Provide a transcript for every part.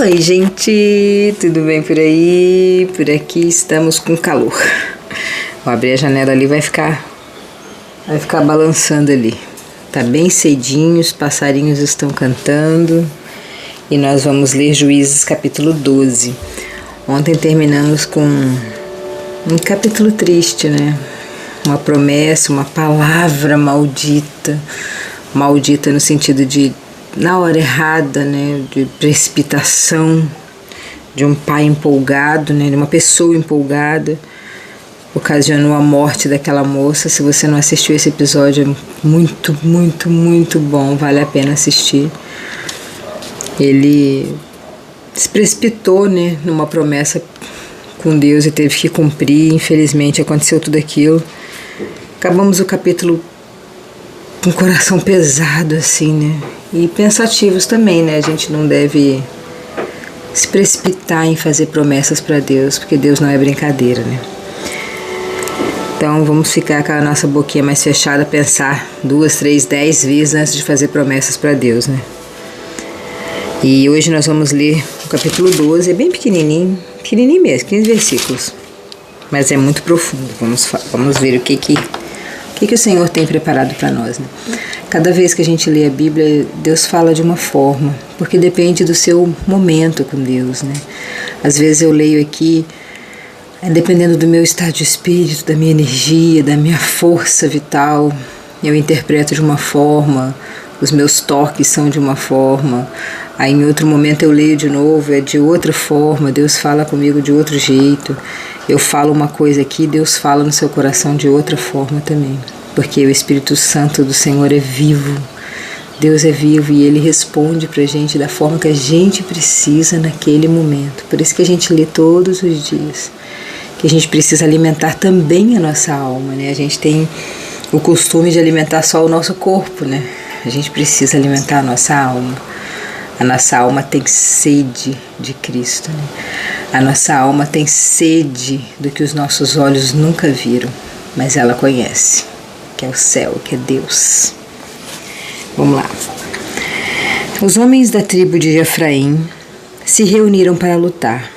Oi, gente, tudo bem por aí? Por aqui estamos com calor. Vou abrir a janela ali, vai ficar balançando ali. Tá bem cedinho, os passarinhos estão cantando e nós vamos ler Juízes capítulo 12. Ontem terminamos com um capítulo triste, né? Uma promessa, uma palavra maldita no sentido de na hora errada, né, de precipitação, de um pai empolgado, né, de uma pessoa empolgada, ocasionou a morte daquela moça. Se você não assistiu esse episódio, é muito, muito, muito bom, vale a pena assistir. Ele se precipitou, né, numa promessa com Deus e teve que cumprir. Infelizmente aconteceu tudo aquilo. Acabamos o capítulo com o coração pesado, assim, né? E pensativos também, né? A gente não deve se precipitar em fazer promessas para Deus, porque Deus não é brincadeira, né? Então vamos ficar com a nossa boquinha mais fechada, pensar 2, 3, 10 vezes antes de fazer promessas para Deus, né? E hoje nós vamos ler o capítulo 12, é bem pequenininho mesmo, 15 versículos. Mas é muito profundo, vamos ver o que o Senhor tem preparado para nós, né? Cada vez que a gente lê a Bíblia, Deus fala de uma forma, porque depende do seu momento com Deus, né? Às vezes eu leio aqui, dependendo do meu estado de espírito, da minha energia, da minha força vital, eu interpreto de uma forma, os meus toques são de uma forma, aí em outro momento eu leio de novo, é de outra forma, Deus fala comigo de outro jeito. Eu falo uma coisa aqui, Deus fala no seu coração de outra forma também. Porque o Espírito Santo do Senhor é vivo. Deus é vivo e Ele responde pra gente da forma que a gente precisa naquele momento. Por isso que a gente lê todos os dias. Que a gente precisa alimentar também a nossa alma, né? A gente tem o costume de alimentar só o nosso corpo, né? A gente precisa alimentar a nossa alma. A nossa alma tem sede de Cristo, né? A nossa alma tem sede do que os nossos olhos nunca viram, mas ela conhece, que é o céu, que é Deus. Vamos lá. Os homens da tribo de Efraim se reuniram para lutar.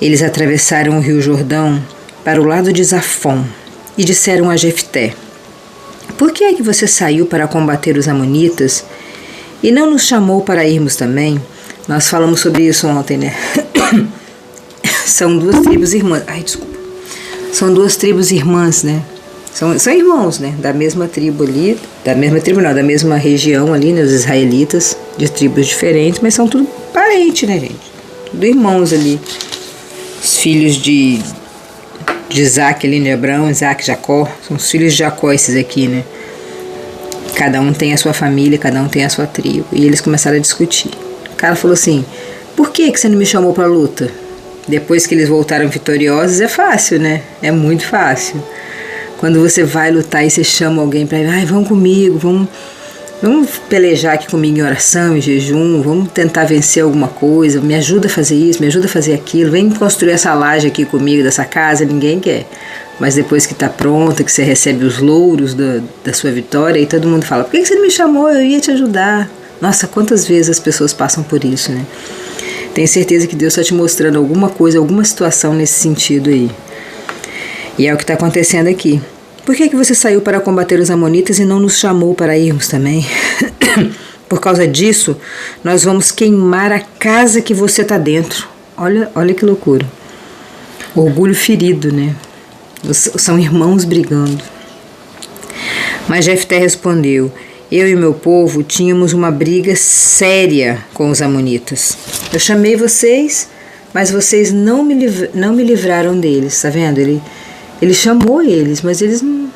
Eles atravessaram o rio Jordão para o lado de Zafon e disseram a Jefté: por que é que você saiu para combater os amonitas e não nos chamou para irmos também? Nós falamos sobre isso ontem, né? São duas tribos irmãs. São duas tribos irmãs, né? São irmãos, né? Da mesma tribo ali. Da mesma região ali, né? Os israelitas, de tribos diferentes, mas são tudo parente, né, gente? Tudo irmãos ali. Os filhos de Isaac ali, de Abraão, Isaac, Jacó. São os filhos de Jacó esses aqui, né? Cada um tem a sua família, cada um tem a sua tribo. E eles começaram a discutir. O cara falou assim: por que você não me chamou para a luta? Depois que eles voltaram vitoriosos, é fácil, né? É muito fácil. Quando você vai lutar e você chama alguém para ir, vamos comigo, vamos pelejar aqui comigo em oração, em jejum, vamos tentar vencer alguma coisa, me ajuda a fazer isso, me ajuda a fazer aquilo, vem construir essa laje aqui comigo dessa casa, ninguém quer. Mas depois que está pronta, que você recebe os louros da sua vitória, aí todo mundo fala: por que você não me chamou? Eu ia te ajudar. Nossa, quantas vezes as pessoas passam por isso, né? Tenho certeza que Deus está te mostrando alguma coisa, alguma situação nesse sentido aí. E é o que está acontecendo aqui. Por que você saiu para combater os amonitas e não nos chamou para irmos também? Por causa disso, nós vamos queimar a casa que você está dentro. Olha que loucura. Orgulho ferido, né? São irmãos brigando. Mas Jefté respondeu: eu e meu povo tínhamos uma briga séria com os amonitas. Eu chamei vocês, mas vocês não me livraram deles, tá vendo? Ele chamou eles, mas eles não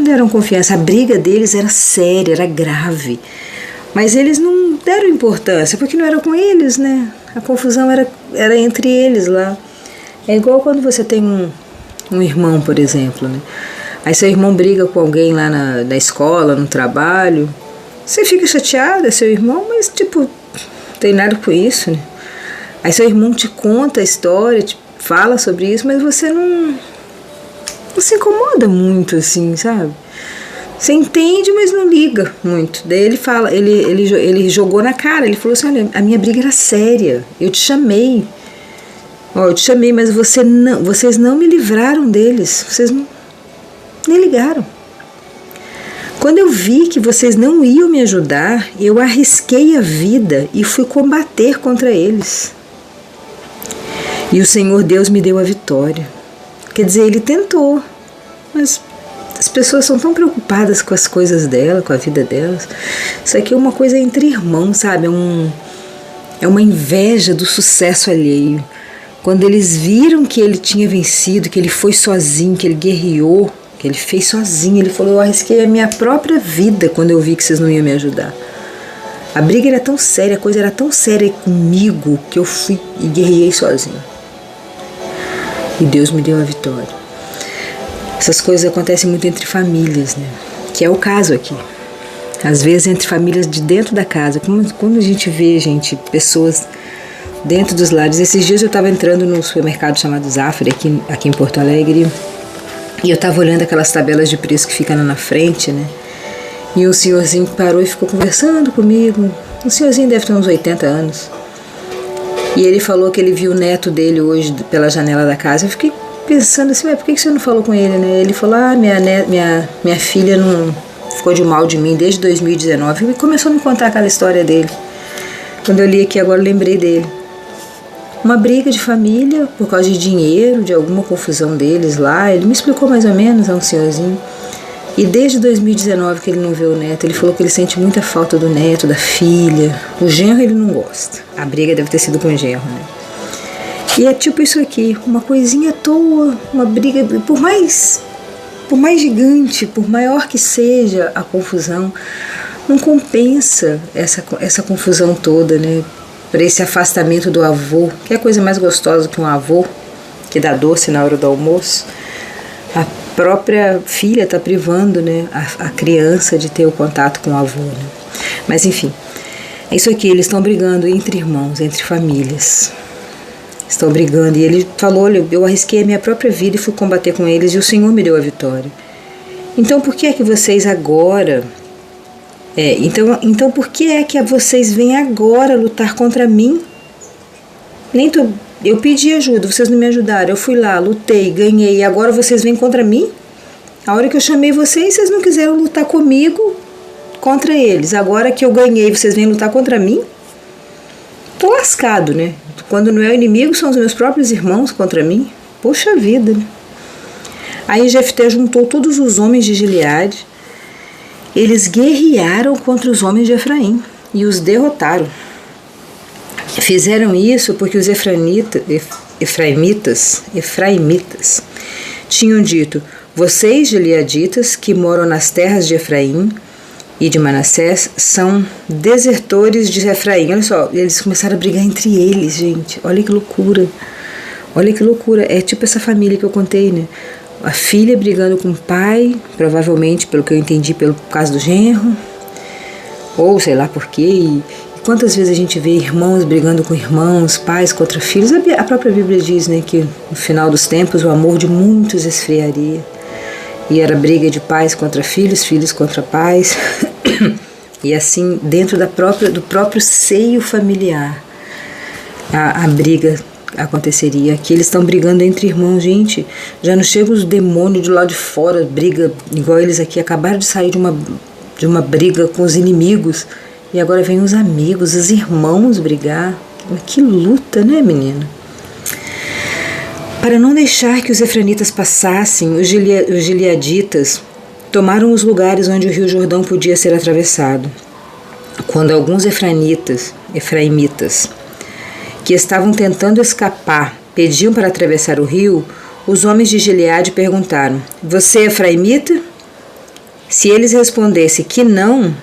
deram confiança. A briga deles era séria, era grave. Mas eles não deram importância, porque não era com eles, né? A confusão era entre eles lá. É igual quando você tem um irmão, por exemplo, né? Aí seu irmão briga com alguém lá na escola, no trabalho. Você fica chateado, é seu irmão, mas tipo, não tem nada com isso, né? Aí seu irmão te conta a história, te fala sobre isso, mas você não se incomoda muito, assim, sabe? Você entende, mas não liga muito. Daí ele fala, ele jogou na cara, ele falou assim, olha, a minha briga era séria, eu te chamei. Eu te chamei, mas vocês não me livraram deles, vocês não, nem ligaram. Quando eu vi que vocês não iam me ajudar, eu arrisquei a vida e fui combater contra eles. E o Senhor Deus me deu a vitória. Quer dizer, ele tentou, mas as pessoas são tão preocupadas com as coisas dela, com a vida delas. Isso aqui é uma coisa entre irmãos, sabe? É uma inveja do sucesso alheio. Quando eles viram que ele tinha vencido, que ele foi sozinho, que ele guerreou, que ele fez sozinho, ele falou, eu arrisquei a minha própria vida quando eu vi que vocês não iam me ajudar. A briga era tão séria, a coisa era tão séria comigo, que eu fui e guerreei sozinho. E Deus me deu a vitória. Essas coisas acontecem muito entre famílias, né? Que é o caso aqui. Às vezes entre famílias de dentro da casa. Quando a gente vê, gente, pessoas dentro dos lares. Esses dias eu estava entrando num supermercado chamado Zafra, aqui em Porto Alegre, e eu estava olhando aquelas tabelas de preço que ficam na frente, né? E um senhorzinho parou e ficou conversando comigo. Um senhorzinho deve ter uns 80 anos. E ele falou que ele viu o neto dele hoje pela janela da casa. Eu fiquei pensando assim, por que você não falou com ele, né? Ele falou, minha filha não ficou de mal de mim desde 2019. E começou a me contar aquela história dele. Quando eu li aqui agora, eu lembrei dele. Uma briga de família por causa de dinheiro, de alguma confusão deles lá. Ele me explicou mais ou menos, é um senhorzinho. E desde 2019 que ele não vê o neto, ele falou que ele sente muita falta do neto, da filha. O genro ele não gosta. A briga deve ter sido com o genro, né? E é tipo isso aqui, uma coisinha à toa, uma briga, por mais gigante, por maior que seja a confusão, não compensa essa confusão toda, né? Para esse afastamento do avô, que é a coisa mais gostosa que um avô, que dá doce na hora do almoço. A própria filha está privando, né, a criança de ter o contato com o avô, né? Mas enfim, é isso aqui, eles estão brigando entre irmãos, entre famílias. Estão brigando e ele falou, olha, eu arrisquei a minha própria vida e fui combater com eles e o Senhor me deu a vitória. Então por que é que vocês agora... Então por que é que vocês vêm agora lutar contra mim? Eu pedi ajuda, vocês não me ajudaram, eu fui lá, lutei, ganhei, e agora vocês vêm contra mim? A hora que eu chamei vocês não quiseram lutar comigo contra eles. Agora que eu ganhei, vocês vêm lutar contra mim? Tô lascado, né? Quando não é o inimigo, são os meus próprios irmãos contra mim. Poxa vida, né? Aí Jefté juntou todos os homens de Gileade. Eles guerrearam contra os homens de Efraim e os derrotaram. Fizeram isso porque os efraimitas tinham dito, vocês, gileaditas, que moram nas terras de Efraim e de Manassés, são desertores de Efraim. Olha só, eles começaram a brigar entre eles, gente. Olha que loucura. Olha que loucura. É tipo essa família que eu contei, né? A filha brigando com o pai, provavelmente, pelo que eu entendi, pelo caso do genro, ou sei lá por quê. E quantas vezes a gente vê irmãos brigando com irmãos, pais contra filhos? A própria Bíblia diz, né, que no final dos tempos o amor de muitos esfriaria. E era briga de pais contra filhos, filhos contra pais. E assim, dentro do próprio seio familiar, a briga aconteceria. Aqui eles estão brigando entre irmãos, gente. Já não chegam os demônios de lá de fora, briga igual eles aqui. Acabaram de sair de uma briga com os inimigos e agora vem os amigos, os irmãos brigar. Que luta, né, menina? Para não deixar que os efranitas passassem, os gileaditas tomaram os lugares onde o rio Jordão podia ser atravessado. Quando alguns efraimitas que estavam tentando escapar pediam para atravessar o rio, os homens de Gileade perguntaram, você é efraimita? Se eles respondessem que não,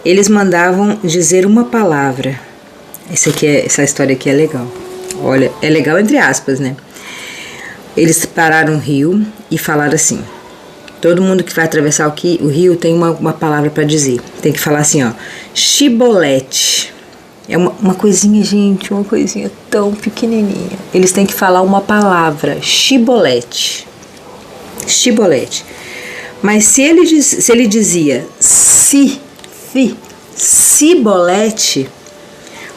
eles mandavam dizer uma palavra. Essa história aqui é legal. Olha, é legal entre aspas, né? Eles pararam o rio e falaram assim, todo mundo que vai atravessar o rio tem uma palavra para dizer. Tem que falar assim, ó, Shibolete. É uma coisinha, gente, uma coisinha tão pequenininha. Eles têm que falar uma palavra, Shibolete. Shibolete. Mas se ele dizia Sibolete,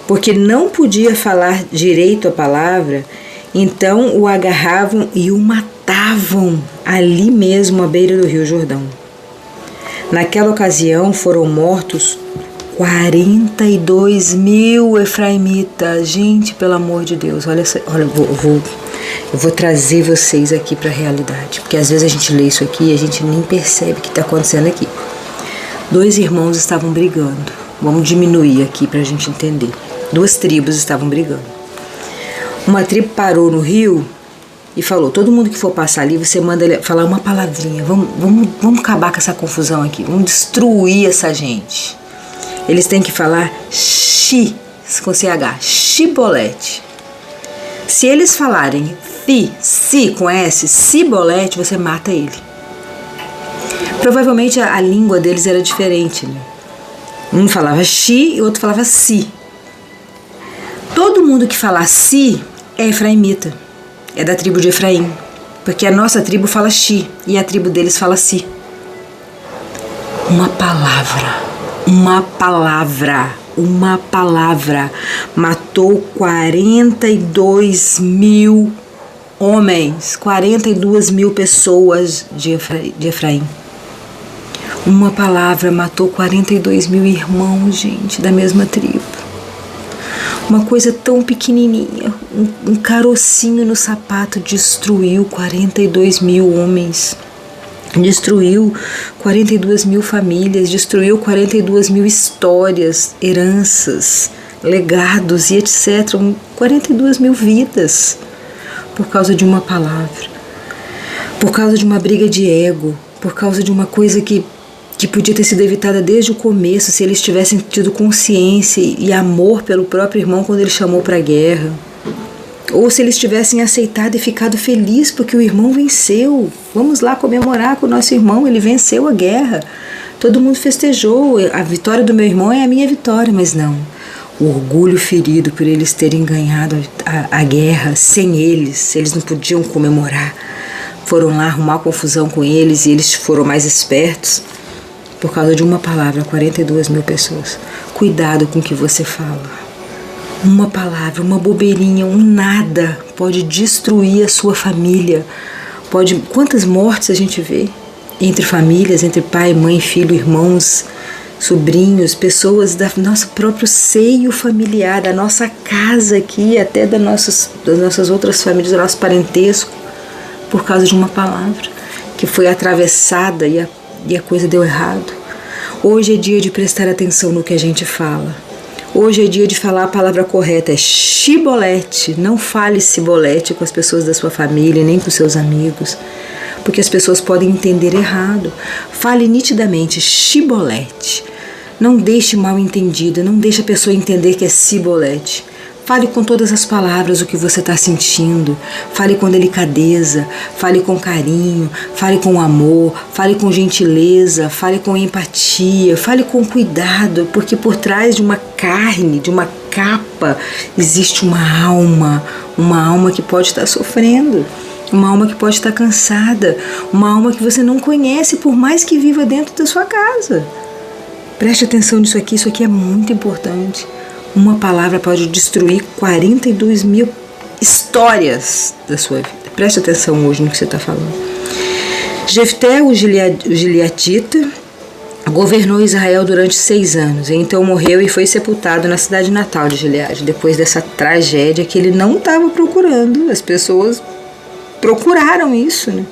porque não podia falar direito a palavra, então o agarravam e o matavam ali mesmo à beira do Rio Jordão. Naquela ocasião foram mortos 42.000 efraimitas. Gente, pelo amor de Deus, olha, eu vou trazer vocês aqui para a realidade, porque às vezes a gente lê isso aqui e a gente nem percebe o que está acontecendo aqui. 2 irmãos estavam brigando. Vamos diminuir aqui para a gente entender. 2 tribos estavam brigando. Uma tribo parou no rio e falou: todo mundo que for passar ali, você manda ele falar uma palavrinha. Vamos acabar com essa confusão aqui. Vamos destruir essa gente. Eles têm que falar com CH, Sibolete. Se eles falarem com S, Sibolete, você mata ele. Provavelmente a língua deles era diferente, né? Um falava e o outro falava si. Todo mundo que fala si é efraimita, é da tribo de Efraim, porque a nossa tribo fala e a tribo deles fala si. Uma palavra matou 42.000 homens, 42.000 pessoas de Efraim. Uma palavra matou 42.000 irmãos, gente, da mesma tribo. Uma coisa tão pequenininha, um carocinho no sapato destruiu 42.000 homens. Destruiu 42.000 famílias, destruiu 42.000 histórias, heranças, legados e etc. 42.000 vidas por causa de uma palavra, por causa de uma briga de ego, por causa de uma coisa que podia ter sido evitada desde o começo se eles tivessem tido consciência e amor pelo próprio irmão quando ele chamou para a guerra. Ou se eles tivessem aceitado e ficado felizes porque o irmão venceu. Vamos lá comemorar com o nosso irmão, ele venceu a guerra. Todo mundo festejou, a vitória do meu irmão é a minha vitória, mas não. O orgulho ferido por eles terem ganhado a guerra sem eles não podiam comemorar. Foram lá arrumar confusão com eles e eles foram mais espertos por causa de uma palavra, 42.000 pessoas. Cuidado com o que você fala. Uma palavra, uma bobeirinha, um nada pode destruir a sua família. Quantas mortes a gente vê entre famílias, entre pai, mãe, filho, irmãos, sobrinhos, pessoas do nosso próprio seio familiar, da nossa casa aqui, até das nossas outras famílias, do nosso parentesco, por causa de uma palavra que foi atravessada e a coisa deu errado. Hoje é dia de prestar atenção no que a gente fala. Hoje é dia de falar a palavra correta, é Sibolete. Não fale Sibolete com as pessoas da sua família, nem com seus amigos, porque as pessoas podem entender errado. Fale nitidamente Sibolete. Não deixe mal entendido, não deixe a pessoa entender que é Sibolete. Fale com todas as palavras o que você está sentindo. Fale com delicadeza, fale com carinho, fale com amor, fale com gentileza, fale com empatia, fale com cuidado, porque por trás de uma carne, de uma capa, existe uma alma que pode estar sofrendo, uma alma que pode estar cansada, uma alma que você não conhece, por mais que viva dentro da sua casa. Preste atenção nisso aqui, isso aqui é muito importante. Uma palavra pode destruir 42.000 histórias da sua vida. Preste atenção hoje no que você está falando. Jefté, o gileadita, governou Israel durante 6 anos. Então morreu e foi sepultado na cidade natal de Gileade, depois dessa tragédia que ele não estava procurando. As pessoas procuraram isso, né?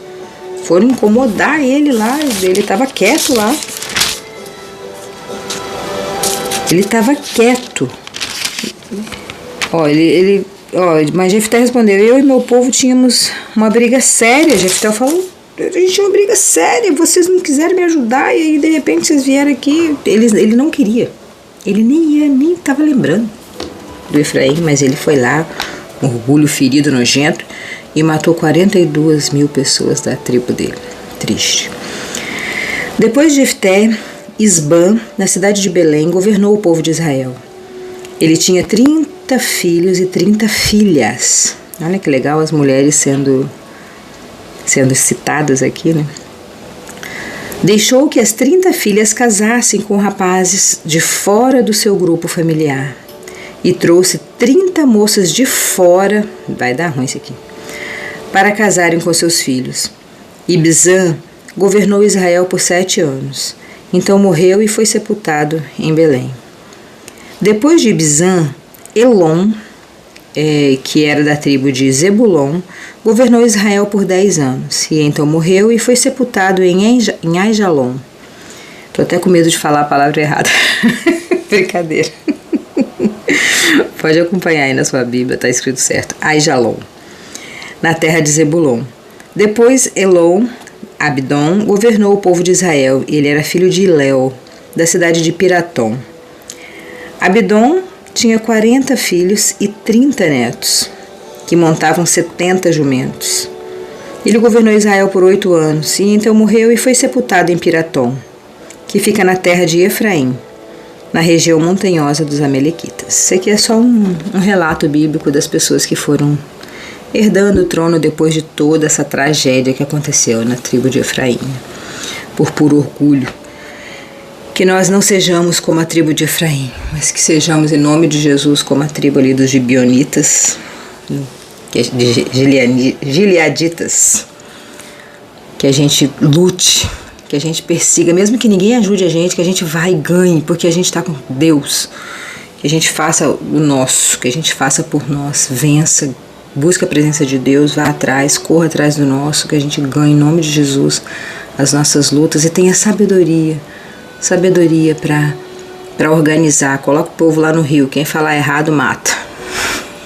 Foram incomodar ele lá, ele estava quieto lá. Ele estava quieto. Mas Jefté respondeu: eu e meu povo tínhamos uma briga séria. Jefté falou: a gente tinha uma briga séria, vocês não quiseram me ajudar e aí de repente vocês vieram aqui. Ele não queria, ele nem estava lembrando do Efraim, mas ele foi lá, um orgulho ferido, nojento, e matou 42.000 pessoas da tribo dele. Triste. Depois de Jefté, Isbã, na cidade de Belém, governou o povo de Israel. Ele tinha 30 filhos e 30 filhas. Olha que legal as mulheres sendo citadas aqui, né? Deixou que as 30 filhas casassem com rapazes de fora do seu grupo familiar e trouxe 30 moças de fora, vai dar ruim isso aqui, para casarem com seus filhos. Ibzan governou Israel por 7 anos. Então morreu e foi sepultado em Belém. Depois de Ibzan, Elon, que era da tribo de Zebulon, governou Israel por 10 anos. E então morreu e foi sepultado em Aijalon. Estou até com medo de falar a palavra errada. Brincadeira. Pode acompanhar aí na sua Bíblia, está escrito certo. Aijalon, na terra de Zebulon. Depois Elon, Abdon, governou o povo de Israel. Ele era filho de Ilel, da cidade de Piratom. Abdon tinha 40 filhos e 30 netos, que montavam 70 jumentos. Ele governou Israel por 8 anos, e então morreu e foi sepultado em Piratom, que fica na terra de Efraim, na região montanhosa dos Amalequitas. Isso aqui é só um relato bíblico das pessoas que foram herdando o trono depois de toda essa tragédia que aconteceu na tribo de Efraim, por puro orgulho. Que nós não sejamos como a tribo de Efraim, mas que sejamos em nome de Jesus como a tribo ali dos Gibeonitas, de Gileaditas. Que a gente lute, que a gente persiga, mesmo que ninguém ajude a gente, que a gente vá e ganhe, porque a gente está com Deus. Que a gente faça o nosso, que a gente faça por nós, vença, busca a presença de Deus, vá atrás, corra atrás do nosso, que a gente ganhe em nome de Jesus as nossas lutas e tenha sabedoria para organizar. Coloca o povo lá no rio, quem falar errado mata.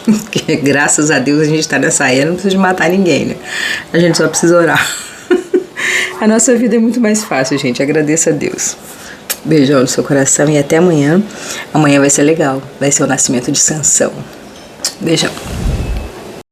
Porque graças a Deus a gente está nessa era, não precisa de matar ninguém, né? A gente só precisa orar. A nossa vida é muito mais fácil, gente, agradeça a Deus. Beijão no seu coração e até amanhã. Amanhã vai ser legal, vai ser o nascimento de Sansão. Beijão.